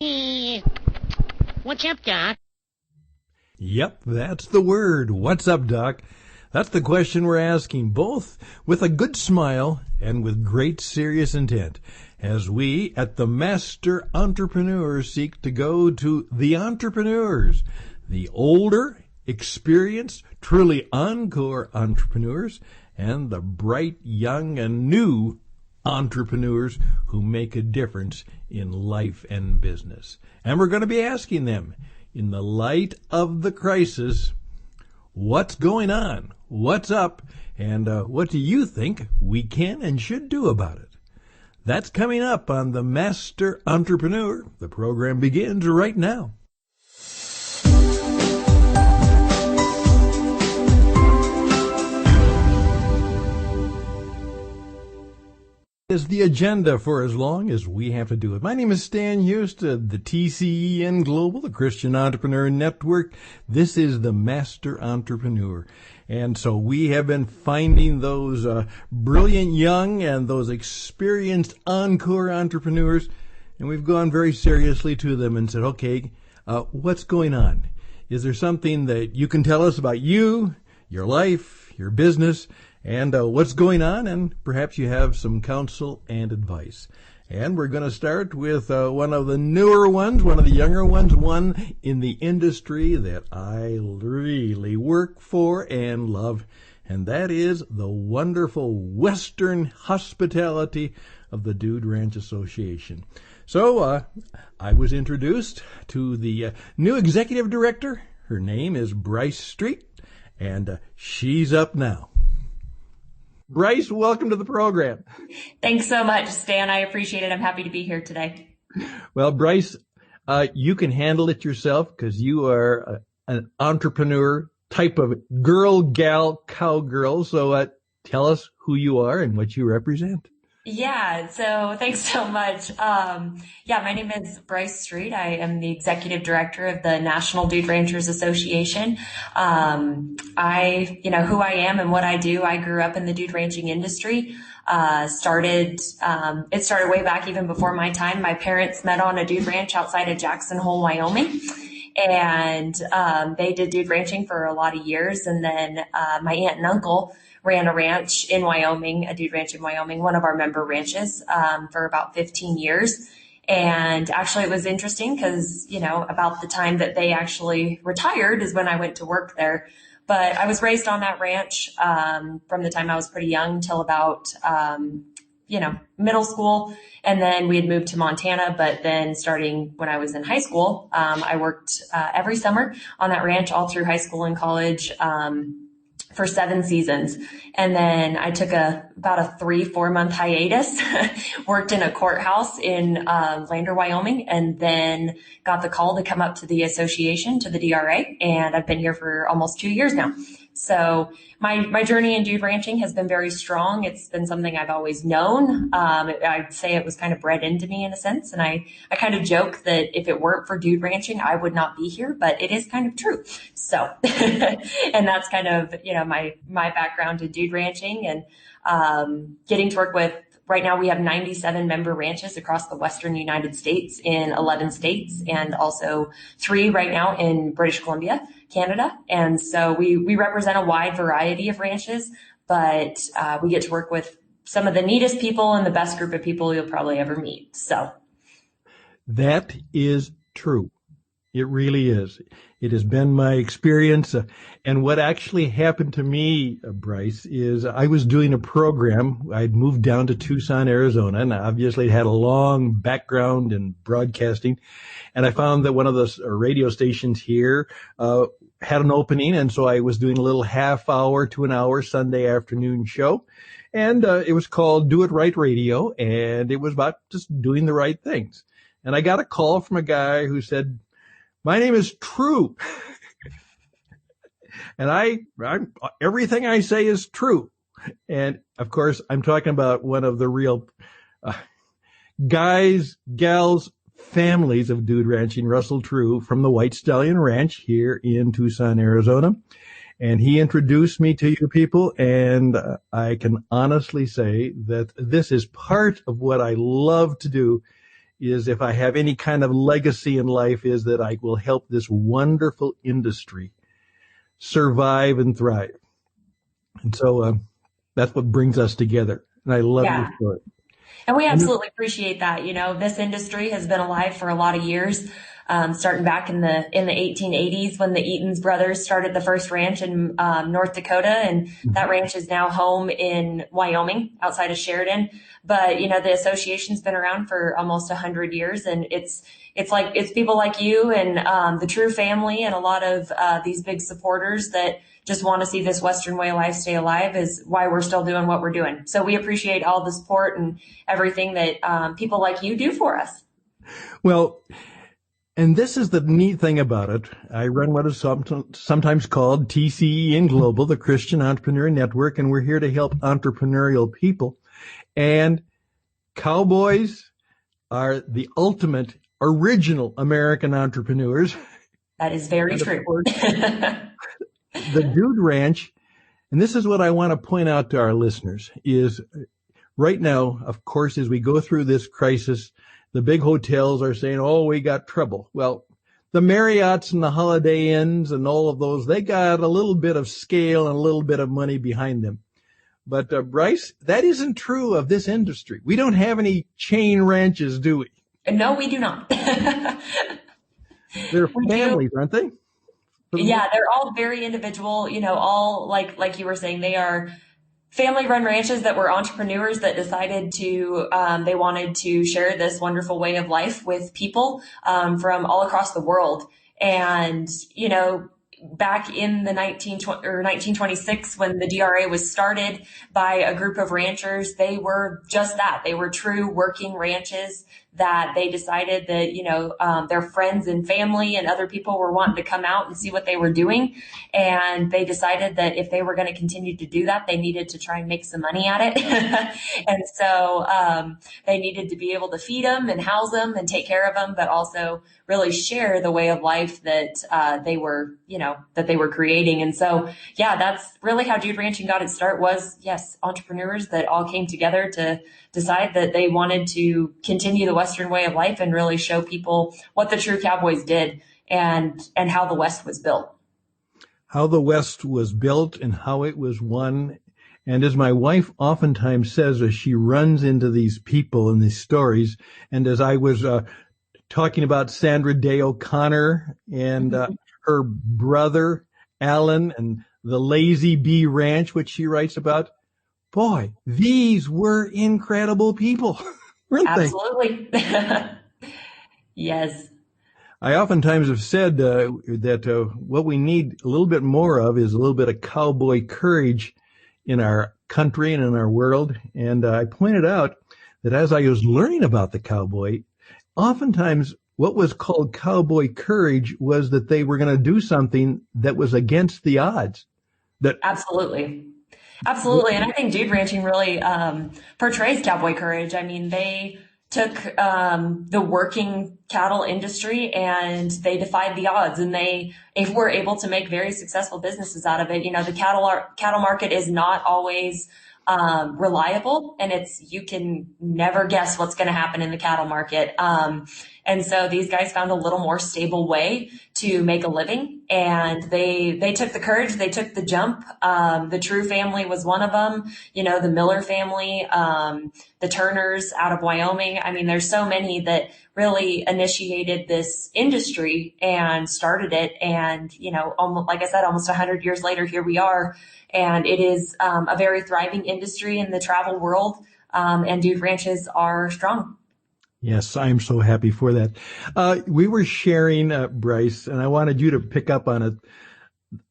Eh, what's up, Doc? Yep, that's the word. What's up, Doc? That's the question we're asking, both with a good smile and with great serious intent, as we at the Master Entrepreneurs seek to go to the entrepreneurs, the older, experienced, truly encore entrepreneurs, and the bright, young, and new entrepreneurs who make a difference in life and business. And we're going to be asking them, in the light of the crisis, what's going on? What's up? And what do you think we can and should do about it? That's coming up on The Master Entrepreneur. The program begins right now. Is the agenda for as long as we have to do it. My name is Stan Houston, the TCEN Global, the Christian Entrepreneur Network. This is the Master Entrepreneur. And so we have been finding those brilliant young and those experienced encore entrepreneurs, and we've gone very seriously to them and said, okay, what's going on? Is there something that you can tell us about you, your life, your business, and what's going on? And perhaps you have some counsel and advice. And we're going to start with one of the newer ones, one of the younger ones, one in the industry that I really work for and love, and that is the wonderful Western hospitality of the Dude Ranch Association. So I was introduced to the new executive director. Her name is Bryce Street, and she's up now. Bryce, welcome to the program. Thanks so much, Stan. I appreciate it. I'm happy to be here today. Well, Bryce, you can handle it yourself because you are an entrepreneur type of girl, gal, cowgirl. So tell us who you are and what you represent. Yeah, so thanks so much. My name is Bryce Street. I am the executive director of the National Dude Ranchers Association. Who I am and what I do. I grew up in the dude ranching industry. It started way back even before my time. My parents met on a dude ranch outside of Jackson Hole, Wyoming. And they did dude ranching for a lot of years. And then my aunt and uncle ran a ranch in Wyoming, a dude ranch in Wyoming, one of our member ranches, for about 15 years. And actually it was interesting because, about the time that they actually retired is when I went to work there. But I was raised on that ranch, from the time I was pretty young till about, middle school. And then we had moved to Montana, but then starting when I was in high school, I worked, every summer on that ranch all through high school and college, for 7 seasons. And then I took about a 3-4 month hiatus, worked in a courthouse in Lander, Wyoming, and then got the call to come up to the association, to the DRA. And I've been here for almost 2 years now. So my journey in dude ranching has been very strong. It's been something I've always known. I'd say it was kind of bred into me in a sense. And I kind of joke that if it weren't for dude ranching, I would not be here, but it is kind of true. So, and that's kind of, my background in dude ranching and, getting to work with. Right now we have 97 member ranches across the Western United States in 11 states and also 3 right now in British Columbia, Canada. And so we represent a wide variety of ranches, but we get to work with some of the neatest people and the best group of people you'll probably ever meet. So that is true. It really is. It has been my experience. And what actually happened to me, Bryce, is I was doing a program. I'd moved down to Tucson, Arizona, and obviously had a long background in broadcasting. And I found that one of the radio stations here had an opening. And so I was doing a little half-hour to an hour Sunday afternoon show. And it was called Do It Right Radio. And it was about just doing the right things. And I got a call from a guy who said, "My name is True." And I'm everything I say is true. And of course, I'm talking about one of the real guys, gals, families of dude ranching, Russell True from the White Stallion Ranch here in Tucson, Arizona. And he introduced me to you people. And I can honestly say that this is part of what I love to do is, if I have any kind of legacy in life, is that I will help this wonderful industry survive and thrive. And so that's what brings us together. And I love your story. And we absolutely appreciate that. You know, this industry has been alive for a lot of years, starting back in the 1880s when the Eaton's brothers started the first ranch in North Dakota, and that ranch is now home in Wyoming, outside of Sheridan. But you know, the association's been around for almost 100 years, and it's people like you and the True family and a lot of these big supporters that just want to see this Western way of life stay alive is why we're still doing what we're doing. So we appreciate all the support and everything that people like you do for us. Well, and this is the neat thing about it. I run what is sometimes called TCE in Global, the Christian Entrepreneur Network, and we're here to help entrepreneurial people. And cowboys are the ultimate original American entrepreneurs. That is very true. The Dude Ranch, and this is what I want to point out to our listeners, is right now, of course, as we go through this crisis, the big hotels are saying, oh, we got trouble. Well, the Marriotts and the Holiday Inns and all of those, they got a little bit of scale and a little bit of money behind them. But Bryce, that isn't true of this industry. We don't have any chain ranches, do we? No, we do not. They're families, aren't they? Yeah, they're all very individual, you know, all like you were saying, they are family run ranches that were entrepreneurs that decided to, they wanted to share this wonderful way of life with people, from all across the world. And, you know, back in the 1926, when the DRA was started by a group of ranchers, they were just that. They were true working ranches that they decided that, you know, their friends and family and other people were wanting to come out and see what they were doing. And they decided that if they were going to continue to do that, they needed to try and make some money at it. And so they needed to be able to feed them and house them and take care of them, but also really share the way of life that they were, you know, that they were creating. And so, yeah, that's really how Dude Ranching got its start was, yes, entrepreneurs that all came together to decide that they wanted to continue the Western way of life and really show people what the true cowboys did and how the West was built. How the West was built and how it was won. And as my wife oftentimes says, as she runs into these people and these stories, and as I was talking about Sandra Day O'Connor and her brother, Alan, and the Lazy Bee Ranch, which she writes about, boy, these were incredible people, weren't they? Absolutely. Yes. I oftentimes have said that what we need a little bit more of is a little bit of cowboy courage in our country and in our world. And I pointed out that as I was learning about the cowboy, oftentimes what was called cowboy courage was that they were going to do something that was against the odds. Absolutely. Absolutely. And I think Dude Ranching really portrays cowboy courage. I mean, they took the working cattle industry and they defied the odds, and they were able to make very successful businesses out of it. You know, the cattle market is not always reliable, and you can never guess what's going to happen in the cattle market. And so these guys found a little more stable way to make a living, and they took the courage, they took the jump. The True family was one of them, you know, the Miller family, the Turners out of Wyoming. I mean, there's so many that really initiated this industry and started it. And, you know, almost, like I said, almost 100 years later, here we are. And it is a very thriving industry in the travel world, and Dude Ranches are strong. Yes, I'm so happy for that. We were sharing, Bryce, and I wanted you to pick up on it.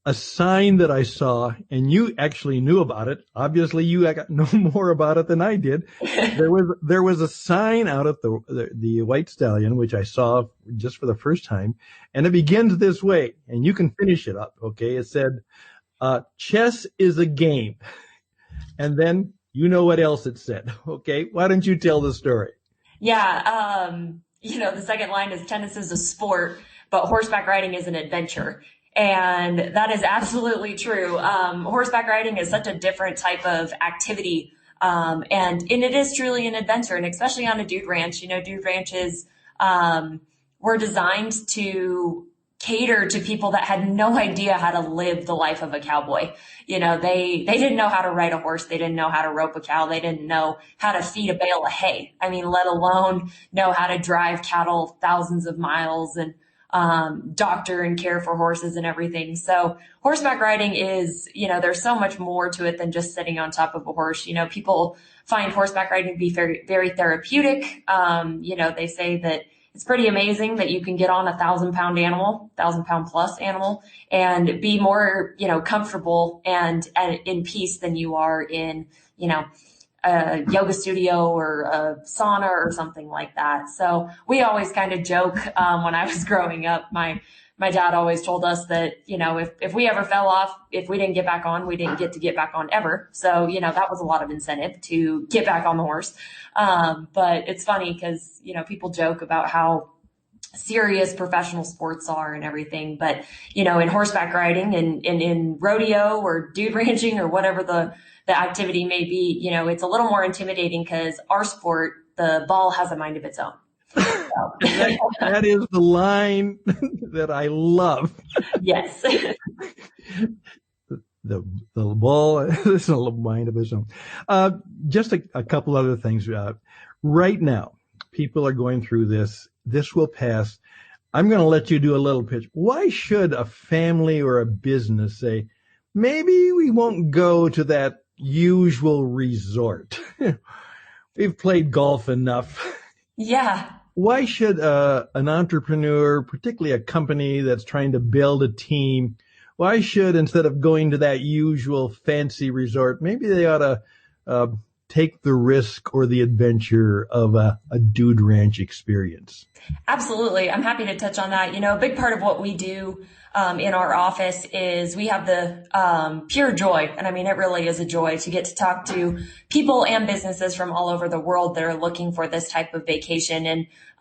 A sign that I saw, and you actually knew about it. Obviously, you know more about it than I did. There was a sign out at the White Stallion, which I saw just for the first time, and it begins this way, and you can finish it up, okay? It said, chess is a game. And then you know what else it said, okay? Why don't you tell the story? Yeah. You know, the second line is tennis is a sport, but horseback riding is an adventure. And that is absolutely true. Horseback riding is such a different type of activity And it is truly an adventure, and especially on a dude ranch. Dude ranches were designed to cater to people that had no idea how to live the life of a cowboy. They didn't know how to ride a horse. They didn't know how to rope a cow. They didn't know how to feed a bale of hay. Let alone know how to drive cattle thousands of miles and doctor and care for horses and everything. So horseback riding is, there's so much more to it than just sitting on top of a horse. People find horseback riding to be very, very therapeutic. They say that it's pretty amazing that you can get on a 1,000-pound plus animal and be more, comfortable and in peace than you are in, a yoga studio or a sauna or something like that. So we always kind of joke, when I was growing up, my dad always told us that, if we ever fell off, if we didn't get back on, we didn't get to get back on ever. So, that was a lot of incentive to get back on the horse. But it's funny because, people joke about how serious professional sports are and everything. But, in horseback riding and in rodeo or dude ranching or whatever the activity may be, it's a little more intimidating because our sport, the ball has a mind of its own. That is the line that I love. Yes. The ball is a mind of its own. Just a couple other things. Right now, people are going through this. This will pass. I'm going to let you do a little pitch. Why should a family or a business say, maybe we won't go to that usual resort? We've played golf enough. Yeah. Why should an entrepreneur, particularly a company that's trying to build a team, why should, instead of going to that usual fancy resort, maybe they ought to take the risk or the adventure of a dude ranch experience? Absolutely. I'm happy to touch on that. A big part of what we do in our office is we have the pure joy. And it really is a joy to get to talk to people and businesses from all over the world that are looking for this type of vacation.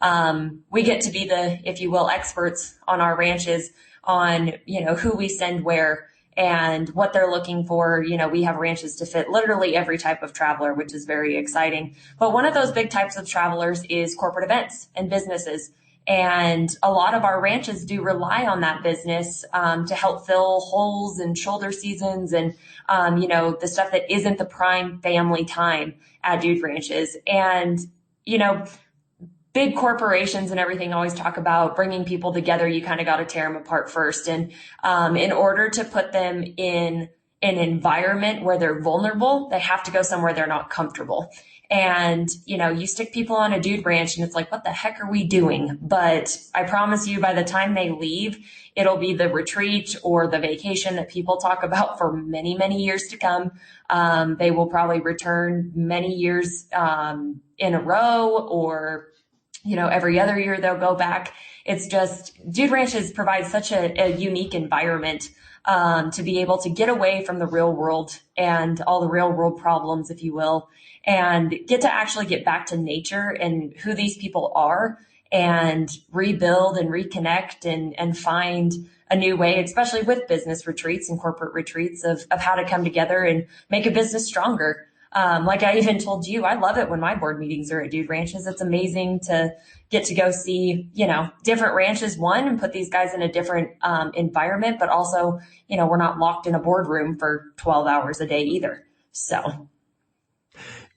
And we get to be the, if you will, experts on our ranches on, who we send where and what they're looking for. We have ranches to fit literally every type of traveler, which is very exciting. But one of those big types of travelers is corporate events and businesses. And a lot of our ranches do rely on that business to help fill holes in shoulder seasons and, the stuff that isn't the prime family time at dude ranches. And, big corporations and everything always talk about bringing people together. You kind of got to tear them apart first. And in order to put them in an environment where they're vulnerable, they have to go somewhere they're not comfortable. And, you stick people on a dude ranch and it's like, what the heck are we doing? But I promise you, by the time they leave, it'll be the retreat or the vacation that people talk about for many, many years to come. They will probably return many years in a row, or every other year they'll go back. It's just, dude ranches provide such a unique environment to be able to get away from the real world and all the real world problems, if you will, and get to actually get back to nature and who these people are and rebuild and reconnect and find a new way, especially with business retreats and corporate retreats of how to come together and make a business stronger. Like I even told you, I love it when my board meetings are at dude ranches. It's amazing to get to go see, different ranches, and put these guys in a different environment, but also, we're not locked in a boardroom for 12 hours a day either. So.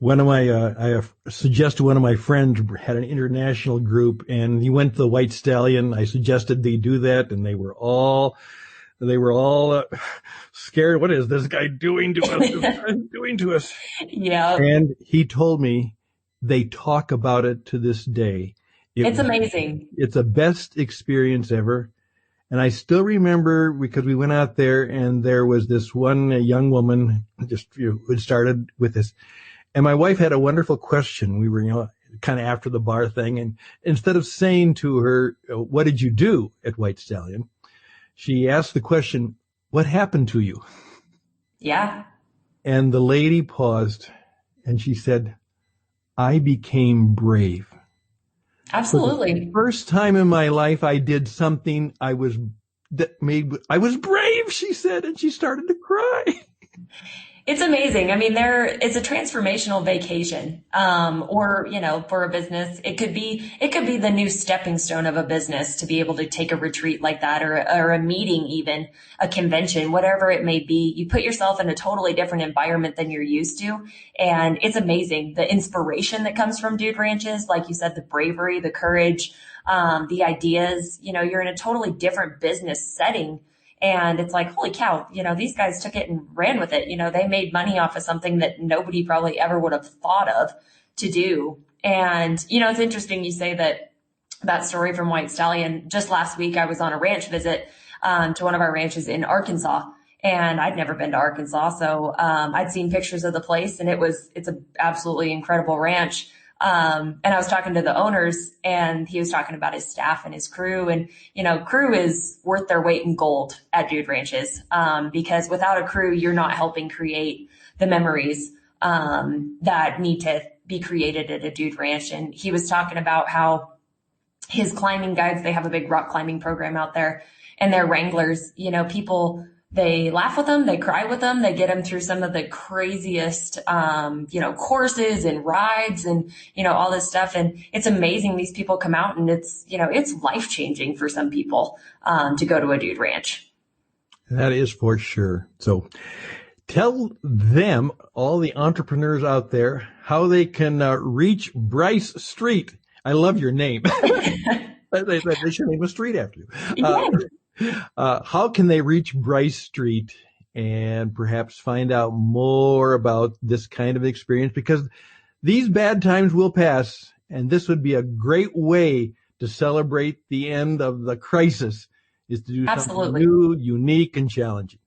One of my, I suggested one of my friends had an international group and he went to the White Stallion. I suggested they do that and they were all scared. What is this guy doing to us? Yeah. And he told me they talk about it to this day. It's amazing. It's the best experience ever. And I still remember because we went out there and there was this one young woman who had started with this. And my wife had a wonderful question. We were, kind of after the bar thing. And instead of saying to her, what did you do at White Stallion? She asked the question, what happened to you? Yeah. And the lady paused and she said, I became brave. Absolutely. For the first time in my life, I did something I was brave, she said, and she started to cry. It's amazing. I mean, it's a transformational vacation, or, for a business, it could be the new stepping stone of a business to be able to take a retreat like that, or a meeting, even a convention, whatever it may be. You put yourself in a totally different environment than you're used to. And it's amazing. The inspiration that comes from Dude Ranches, like you said, the bravery, the courage, the ideas, you're in a totally different business setting. And it's like, holy cow, these guys took it and ran with it. They made money off of something that nobody probably ever would have thought of to do. And, it's interesting you say that story from White Stallion. Just last week, I was on a ranch visit to one of our ranches in Arkansas. And I'd never been to Arkansas. So I'd seen pictures of the place, and it's an absolutely incredible ranch. And I was talking to the owners, and he was talking about his staff and his crew. And, crew is worth their weight in gold at Dude Ranches, because without a crew, you're not helping create the memories that need to be created at a Dude Ranch. And he was talking about how his climbing guides, they have a big rock climbing program out there, and their wranglers, people, they laugh with them, they cry with them, they get them through some of the craziest, courses and rides and, all this stuff. And it's amazing. These people come out, and it's life changing for some people, to go to a Dude Ranch. That is for sure. So tell them, all the entrepreneurs out there, how they can reach Bryce Street. I love your name. They should name a street after you. How can they reach Bryce Street and perhaps find out more about this kind of experience? Because these bad times will pass, and this would be a great way to celebrate the end of the crisis, is to do something new, unique, and challenging.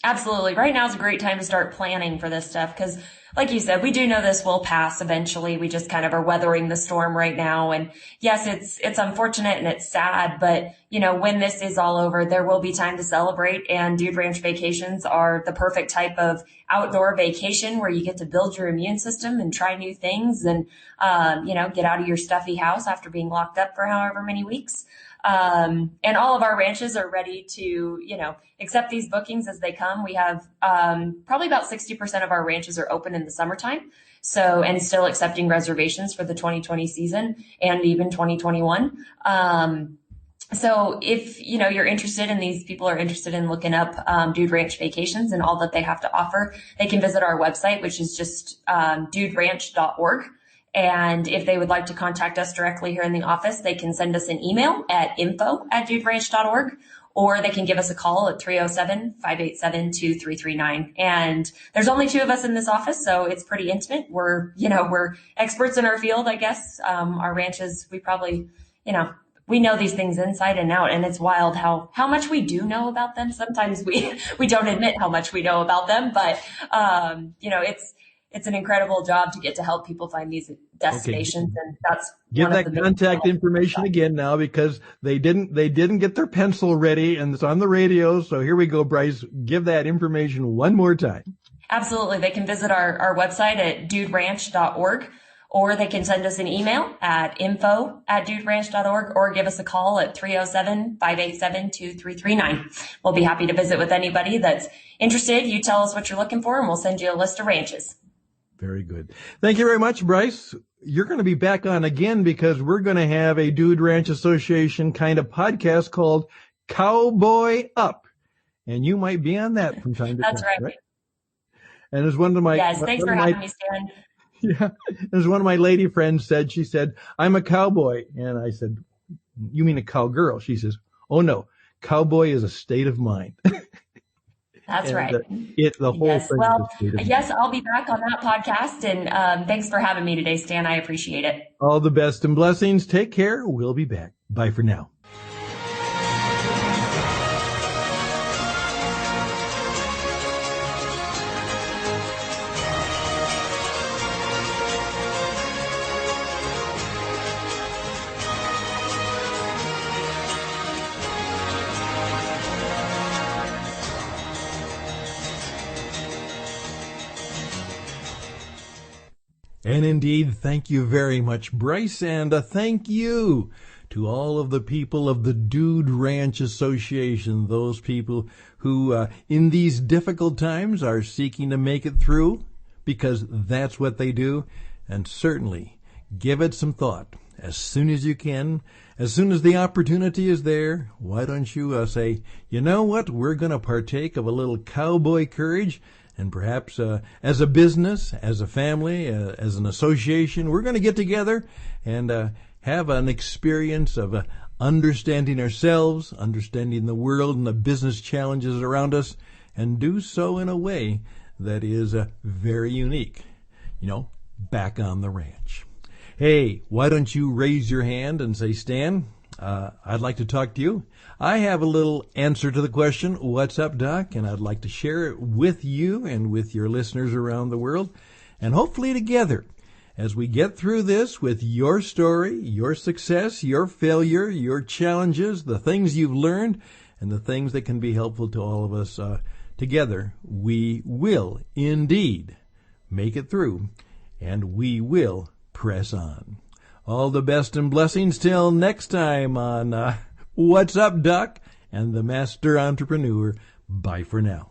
Absolutely. Right now is a great time to start planning for this stuff, because like you said, we do know this will pass eventually. We just kind of are weathering the storm right now. And yes, it's unfortunate and it's sad, but when this is all over, there will be time to celebrate. And Dude Ranch vacations are the perfect type of outdoor vacation where you get to build your immune system and try new things and, get out of your stuffy house after being locked up for however many weeks. And all of our ranches are ready to, accept these bookings as they come. We have, probably about 60% of our ranches are open in the summertime. So, and still accepting reservations for the 2020 season and even 2021. So if, you're interested and these people are interested in looking up, Dude Ranch vacations and all that they have to offer, they can visit our website, which is just, duderanch.org. And if they would like to contact us directly here in the office, they can send us an email at info@duderanch.org, or they can give us a call at 307-587-2339. And there's only 2 of us in this office, so it's pretty intimate. We're experts in our field, I guess. Our ranches, we probably, we know these things inside and out, and it's wild how much we do know about them. Sometimes we don't admit how much we know about them, but, it's an incredible job to get to help people find these destinations. Okay. And that's give that contact information again now, because they didn't get their pencil ready, and it's on the radio. So here we go, Bryce, give that information one more time. Absolutely. They can visit our website at duderanch.org, or they can send us an email at info@duderanch.org, or give us a call at 307-587-2339. We'll be happy to visit with anybody that's interested. You tell us what you're looking for, and we'll send you a list of ranches. Very good. Thank you very much, Bryce. You're going to be back on again, because we're going to have a Dude Ranch Association kind of podcast called Cowboy Up. And you might be on that from time to time. That's right. And as one of my... Yes, thanks for having me, Stan. Yeah. As one of my lady friends said, she said, "I'm a cowboy." And I said, "You mean a cowgirl?" She says, "Oh, no. Cowboy is a state of mind." That's right. The whole yes. thing. Well, yes, I'll be back on that podcast. And thanks for having me today, Stan. I appreciate it. All the best and blessings. Take care. We'll be back. Bye for now. And indeed, thank you very much, Bryce, and thank you to to all of the people of the Dude Ranch Association, those people who in these difficult times are seeking to make it through, because that's what they do. And certainly give it some thought as soon as you can, as soon as the opportunity is there. Why don't you say, you know what, we're going to partake of a little Cowboy Courage, and perhaps as a business, as a family, as an association, we're going to get together and have an experience of understanding ourselves, understanding the world and the business challenges around us, and do so in a way that is very unique. You know, back on the ranch. Hey, why don't you raise your hand and say, Stan, I'd like to talk to you. I have a little answer to the question, what's up, Doc? And I'd like to share it with you and with your listeners around the world. And hopefully together, as we get through this with your story, your success, your failure, your challenges, the things you've learned, and the things that can be helpful to all of us, together, we will indeed make it through, and we will press on. All the best and blessings till next time on What's Up, Doc? And the Master Entrepreneur. Bye for now.